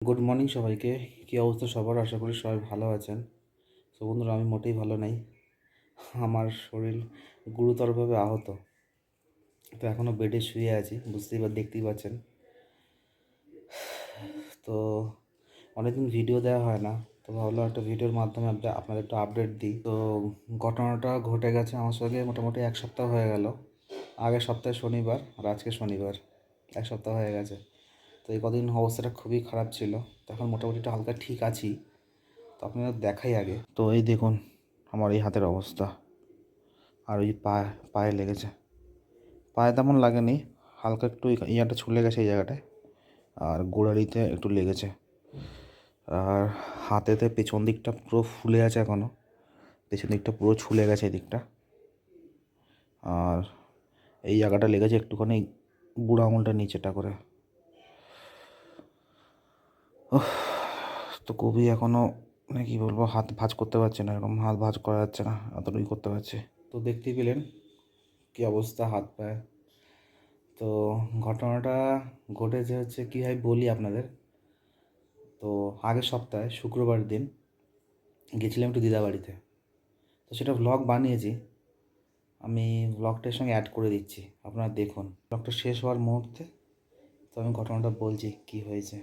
Good morning সবাইকে। কী অবস্থা সবার? আশা করি সবাই ভালো আছেন। তো বন্ধুরা, আমি মোটেই ভালো নেই। আমার শরীর গুরুতরভাবে আহত। তো এখনও বেডে শুয়ে আছি, দেখতেই পাচ্ছেন। তো অনেকদিন ভিডিও দেওয়া হয় না, তো ভাবলাম একটা ভিডিওর মাধ্যমে আপনাদের একটু আপডেট দিই। তো ঘটনাটা ঘটে গেছে আমার সঙ্গে মোটামুটি এক সপ্তাহ হয়ে গেল। আগের সপ্তাহে শনিবার আর আজকে শনিবার, এক সপ্তাহ হয়ে গেছে। তো এই কদিন অবস্থাটা খুবই খারাপ ছিল। তো এখন মোটামুটি একটু হালকা ঠিক আছি। তো আপনারা দেখাই আগে। তো এই দেখুন আমার এই হাতের অবস্থা, আর ওই পায়ে লেগেছে। পায়ে তেমন লাগেনি, হালকা একটু ইয়াটা ছুলে গেছে এই জায়গাটায়, আর গোড়ালিতে একটু লেগেছে। আর হাতেতে পেছন দিকটা পুরো ফুলে আছে এখনও, পেছন দিকটা পুরো ছুলে গেছে এই দিকটা। আর এই জায়গাটা লেগেছে একটুখানি বুড়ো আঙুলটা নিচেটা করে। তো খুবই এখনও মানে কী বলবো, হাত ভাঁজ করতে পারছে না, এরকম হাত ভাঁজ করা যাচ্ছে না, এতটুকুই করতে পারছি। তো দেখতেই পেলেন কী অবস্থা হাত পায়ে। তো ঘটনাটা ঘটেছে হচ্ছে কীভাবে বলি আপনাদের। তো আগের সপ্তাহে শুক্রবার দিন গেছিলাম একটু দিদা বাড়িতে। তো সেটা ভ্লগ বানিয়েছি, আমি ভ্লগটার সঙ্গে অ্যাড করে দিচ্ছি, আপনারা দেখুন। ভ্লগটা শেষ হওয়ার মুহূর্তে তো আমি ঘটনাটা বলছি কী হয়েছে।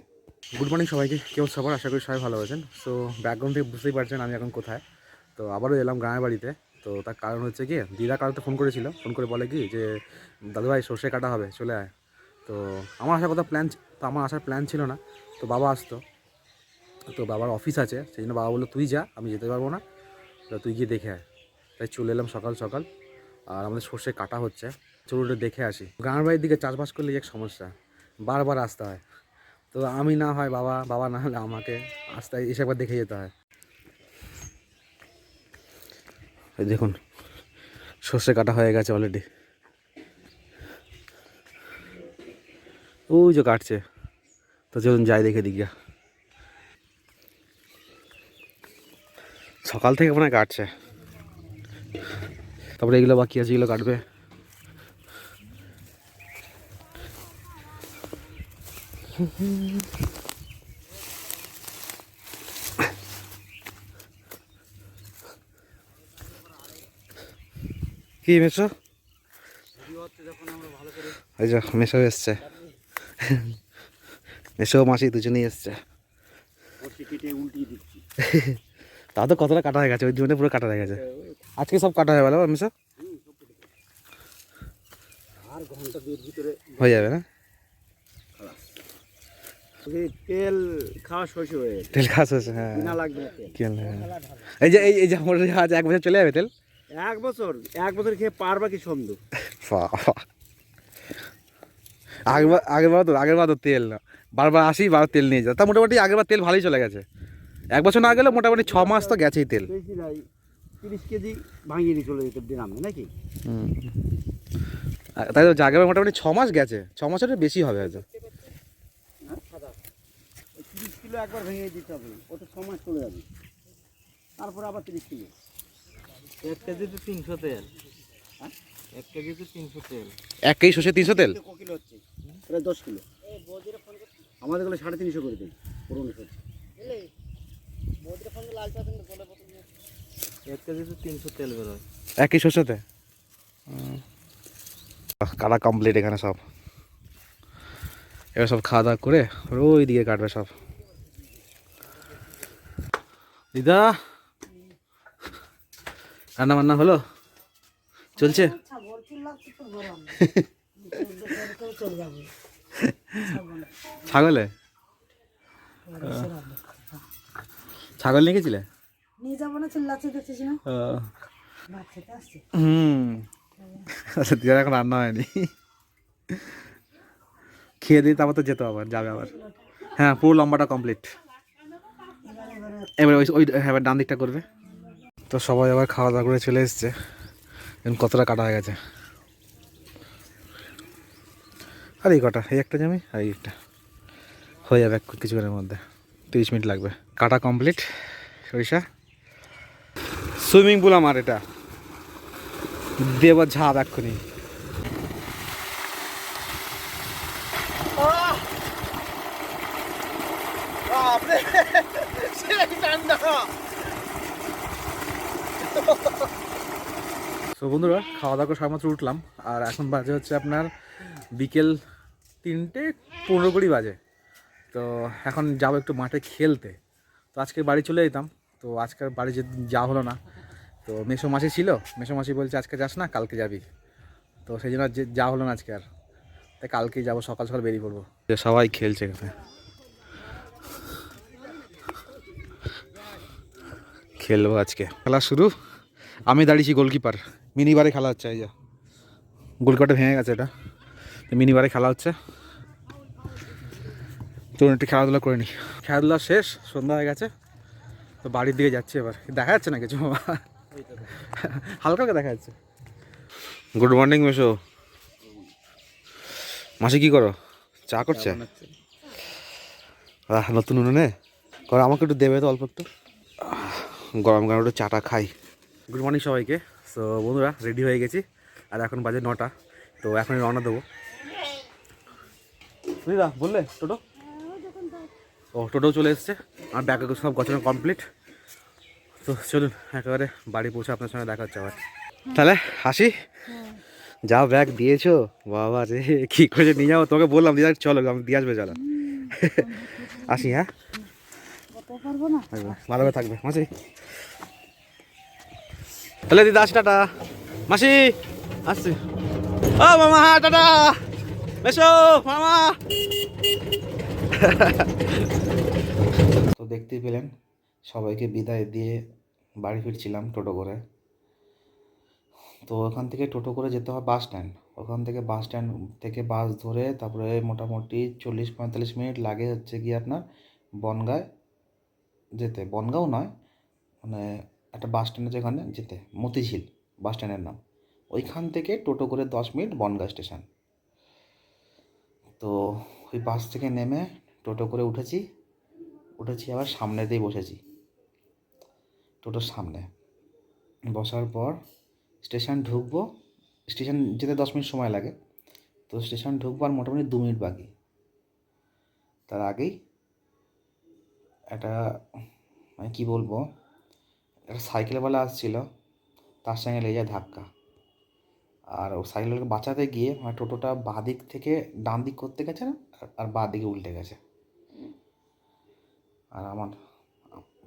গুড মর্নিং সবাইকে, কেউ সবার আশা করি সবাই ভালো আছেন। সো ব্যাকগ্রাউন্ড থেকে বুঝতেই পারছেন আমি এখন কোথায়। তো আবারও এলাম গ্রামের বাড়িতে। তো তার কারণ হচ্ছে কি, দিদা কালকে ফোন করেছিল, ফোন করে বলে কি যে দাদুভাই সর্ষে কাটা হবে, চলে আয়। তো আমার আসার প্ল্যান ছিল না। তো বাবা আসতো, তো বাবার অফিস আছে, সেই জন্য বাবা বললো তুই যা, আমি যেতে পারবো না, তো তুই গিয়ে দেখে আয়। তাই চলে এলাম সকাল সকাল। আর আমাদের সর্ষে কাটা হচ্ছে, চলুন দেখে আসি। গ্রামের বাড়ির দিকে চাষবাস করলে এক সমস্যা, বারবার আসতে হয়। তো আমি না হয় বাবা, বাবা না হলে আমাকে আসতে এসে একবার দেখে যেতে হয়। এই দেখুন সর্ষে কাটা হয়ে গেছে অলরেডি, ওই যে কাটছে। তো চলুন যাই দেখে দিকে। সকাল থেকে মনে হয় কাটছে, তারপরে এগুলো বাকি আছে, এগুলো কাটবে। কি মেশো, এই যে মেশো এসছে, মেশো মাসি দুজনেই এসছে। তা তো কতটা কাটা হয়ে গেছে, ওই জন্য পুরো কাটা হয়ে গেছে। আজকে সব কাটা হয়ে গেল মেশো, আর ঘন্টা দুয়ের ভিতরে হয়ে যাবে না? তেল খাওয়া শেষ হয়ে গেছে, তেল খাওয়া শেষ, হ্যাঁ কিনা লাগবে তেল। এই যে এই যে আমার আজ 1 বছর চলে যাবে তেল। 1 বছর খেয়ে পারবা কি সন্দেহ। আগের বার তো তেল না, বারবার আসি বারবার তেল নিয়ে যায়। তা মোটামুটি আগের বার তেল ভালোই চলে গেছে, 1 বছর না গেলে মোটামুটি 6 মাস তো গেছেই তেল। বেশি নাই, 30 কেজি ভাঙিয়ে নিয়ে চলে যেত দিনামে নাকি। তাই তো আগের বার মোটামুটি 6 মাস গেছে, 6 মাসের বেশি হবে হয়তো। 30 কিলো একবার ভেঙে দিতে হবে, ওটা 6 মাস চলে যাবে, তারপর আবার 30 কিলো। 1 কেজিতে 300 তেল। হ্যাঁ 1 কেজিতে 300 তেল, 1 কেজি সর্ষে 300 তেল। ক কিলো হচ্ছে? প্রায় 10 কিলো। আমাদের গুলো 350 করে দিই পুরনো সরষে। 1 কেজিতে 300 তেল বেরোয়। 1 কেজি সর্ষেতে কাটা কমপ্লিট এখানে সব। এবার সব খাওয়া দাওয়া করে ওই দিকে কাটবে সব। দিদা রান্না বান্না হলো, চলছে? ছাগলে ছাগল নিয়ে গেছিলে? নিয়ে যাবো না, চিল্লাচ্ছে দেখছিস না? দিদা এখন রান্না হয়নি, খেয়ে দিয়ে তারপর তো যেতে আবার যাবে আবার। হ্যাঁ পুরো লম্বাটা কমপ্লিট, এবার ওই হ্যাঁ ডান দিকটা করবে। তো সবাই আবার খাওয়া দাওয়া করে চলে এসছে, কতটা কাটা হয়ে গেছে। আর এই কটা, এই একটা জমি আর এই একটা হয়ে যাবে কিছুক্ষণের মধ্যে, 30 মিনিট লাগবে। কাটা কমপ্লিট সরিষা। সুইমিং পুল আমার এটা, দেব ঝাঁপ এক্ষুনি। বাপরে সেই ঠান্ডা। তো বন্ধুরা খাওয়া দাওয়া করে সবেমাত্র উঠলাম, আর এখন বাজে হচ্ছে আপনার বিকেল 3:15 বাজে। তো এখন যাবো একটু মাঠে খেলতে। তো আজকে বাড়ি চলে যেতাম, তো আজকের বাড়ি যাওয়া হলো না। তো মেসো মাসি ছিল, মেসো মাসি বলছে আজকে যাস না, কালকে যাবি। তো সেই জন্য যাওয়া হলো না আজকে আর, তাই কালকেই যাবো, সকাল সকাল বেরিয়ে পড়বো। সবাই খেলছে এখানে, খেলবো আজকে। খেলা শুরু, আমি দাঁড়িয়েছি গোলকিপার। মিনি বারে খেলা হচ্ছে, এই যা গোলকিপারটা ভেঙে গেছে, এটা মিনি বারে খেলা হচ্ছে। চলুন একটু খেলাধুলা করে নিই। খেলাধুলা শেষ, সন্ধ্যা হয়ে গেছে, তো বাড়ির দিকে যাচ্ছে। এবার দেখা যাচ্ছে না কিছু, হালকা হালকা দেখা যাচ্ছে। গুড মর্নিং মেশো। মাসি কি করো? চা করছে? নতুন উনুনে করো, আমাকে একটু দেবে তো অল্প একটু। গরম গরম একটু চাটা খাই। গুড মর্নিং সবাইকে। সো বন্ধুরা রেডি হয়ে গেছি, আর এখন বাজে 9টা। তো এখনই রওনা দেবো। বুঝলা বললে টোটো? ও টোটো চলে এসছে, আমার ব্যাগ সব গোছানো কমপ্লিট। তো চলুন একেবারে বাড়ি পৌঁছে আপনার সঙ্গে দেখা হচ্ছে আবার। তাহলে আসি। যা ব্যাগ দিয়েছো বাবা রে, কী করে নিয়ে যাবো? তোকে বললাম দিয়ে চলো, আমি দিয়ে আসবে চলো। আসি, হ্যাঁ ভালোভাবে থাকবে মাসি। তাহলে দিদা আসি, টাটা। মাসি আসছি। ও মামা, টাটা। এসো মামা। তো দেখতেই পেলেন সবাইকে বিদায় দিয়ে বাড়ি ফিরছিলাম টোটো করে। তো ওখান থেকে টোটো করে যেতে হয় বাস স্ট্যান্ড। ওখান থেকে বাস স্ট্যান্ড থেকে বাস ধরে তারপরে মোটামুটি 40-45 মিনিট লাগে হচ্ছে গিয়ে আপনার বনগাঁয় যেতে। বনগাঁও নয়, মানে একটা বাস স্ট্যান্ড আছে এখানে যেতে, মতিঝিল বাস স্ট্যান্ডের নাম। ওইখান থেকে টোটো করে 10 মিনিট বনগাঁ স্টেশন। তো ওই বাস থেকে নেমে টোটো করে উঠেছি, আবার সামনেতেই বসেছি, টোটোর সামনে বসার পর স্টেশন ঢুকবো। স্টেশন যেতে 10 মিনিট সময় লাগে, তো স্টেশন ঢুকবো আর মোটামুটি 2 মিনিট বাকি। তার আগেই একটা, মানে কী বলবো, একটা সাইকেলওয়ালা আসছিল, তার সঙ্গে লেগে যায় ধাক্কা। আর ও সাইকেলওয়ালাকে বাঁচাতে গিয়ে মানে টোটোটা বাঁ দিক থেকে ডান দিক করতে গেছে না, আর বাঁ দিকে উল্টে গেছে। আর আমার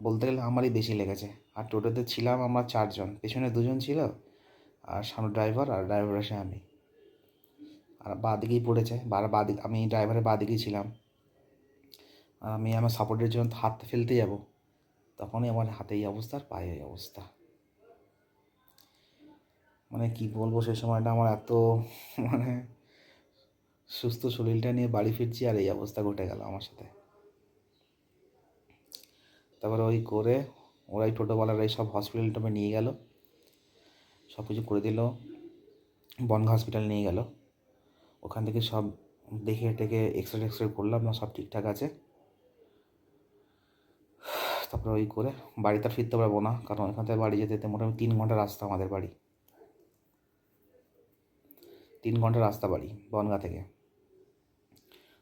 বলতে গেলে আমারই বেশি লেগেছে। আর টোটোতে ছিলাম আমরা 4 জন, পেছনে 2 জন ছিল, আর সামনে ড্রাইভার, আর ড্রাইভার এসে আমি। আর বাঁ দিকেই পড়েছে, বাঁ দিক, আমি ড্রাইভারের বাঁ দিকেই ছিলাম। আর আমি আমার সাপোর্টের জন্য হাত ফেলতে যাব, তখনই আমার হাতে এই অবস্থা আর পায়ে এই অবস্থা। মানে কি বলবো, সেই সময়টা আমার এত, মানে সুস্থ শরীরটা নিয়ে বাড়ি ফিরছি আর এই অবস্থা ঘটে গেল আমার সাথে। তারপরে ওই করে ওরাই টোটোওয়ালারাই সব হসপিটালে নিয়ে গেল, সব কিছু করে দিল, বনগাঁ হসপিটাল নিয়ে গেল। ওখান থেকে সব দেখে টেকে এক্সরে করলাম, না সব ঠিকঠাক আছে। তারপরে ওই করে বাড়িতে আর ফিরতে পারবো না, কারণ ওইখান থেকে বাড়ি যেতে মোটামুটি 3 ঘন্টা রাস্তা আমাদের বাড়ি। 3 ঘন্টা রাস্তা বাড়ি বনগাঁ থেকে।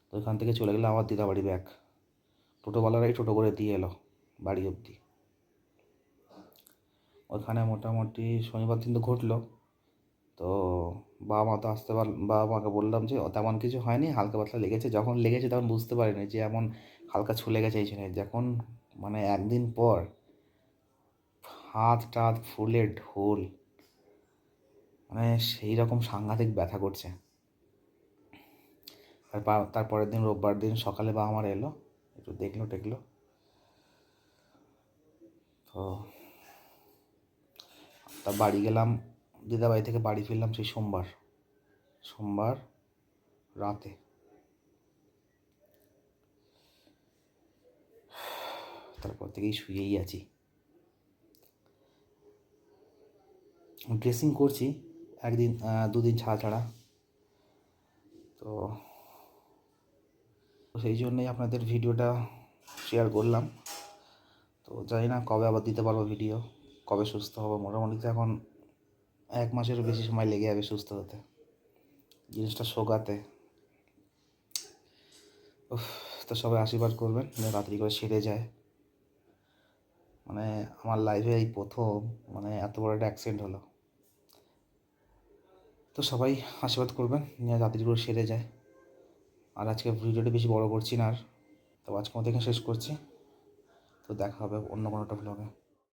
তো ওইখান থেকে চলে গেলাম আমার দিদা বাড়ি ব্যাক। টোটোওয়ালারাই টোটো করে দিয়ে এলো বাড়ি অবধি। ওইখানে মোটামুটি শনিবার দিন তো ঘটলো। তো বাবা মা তো আসতে বাবা মাকে বললাম যে তেমন কিছু হয়নি, হালকা পাতলা লেগেছে। যখন লেগেছে তখন বুঝতে পারিনি যে এমন হালকা ছুলে গেছে এই জন্য। যখন মানে একদিন পর হাত টাত ফুলে ঢোল, মানে সেই রকম সাংঘাতিক ব্যথা করছে। আর তারপরের দিন রোববার দিন সকালে বাবা আমার এলো, একটু দেখলো টেকলো। তো তা বাড়ি গেলাম, দিদাবাড়ি থেকে বাড়ি ফিরলাম সেই সোমবার রাতে। তারপর থেকেই শুয়েই আছি। ড্রেসিং করছি একদিন 2 দিন ছাড়া। তো সেই জন্যই আপনাদের ভিডিওটা শেয়ার করলাম। তো জানি না কবে আবার দিতে পারবো ভিডিও, কবে সুস্থ হবো। মোটামুটি তো এখন 1 মাসেরও বেশি সময় লেগে যাবে সুস্থ হতে, জিনিসটা শোকাতে। তো সবাই আশীর্বাদ করবেন যেন তাড়াতাড়ি করে সেরে যায়। মানে আমার লাইফে এই প্রথম মানে এত বড় একটা অ্যাক্সিডেন্ট হলো। তো সবাই আশীর্বাদ করবেন যেন তাড়াতাড়ি করে সেরে যায়। আর আজকে ভিডিওটা বেশি বড় করছি না আর, তো আজকে মতো এখানে শেষ করছি। তো দেখা হবে অন্য কোনো একটা ভ্লগে।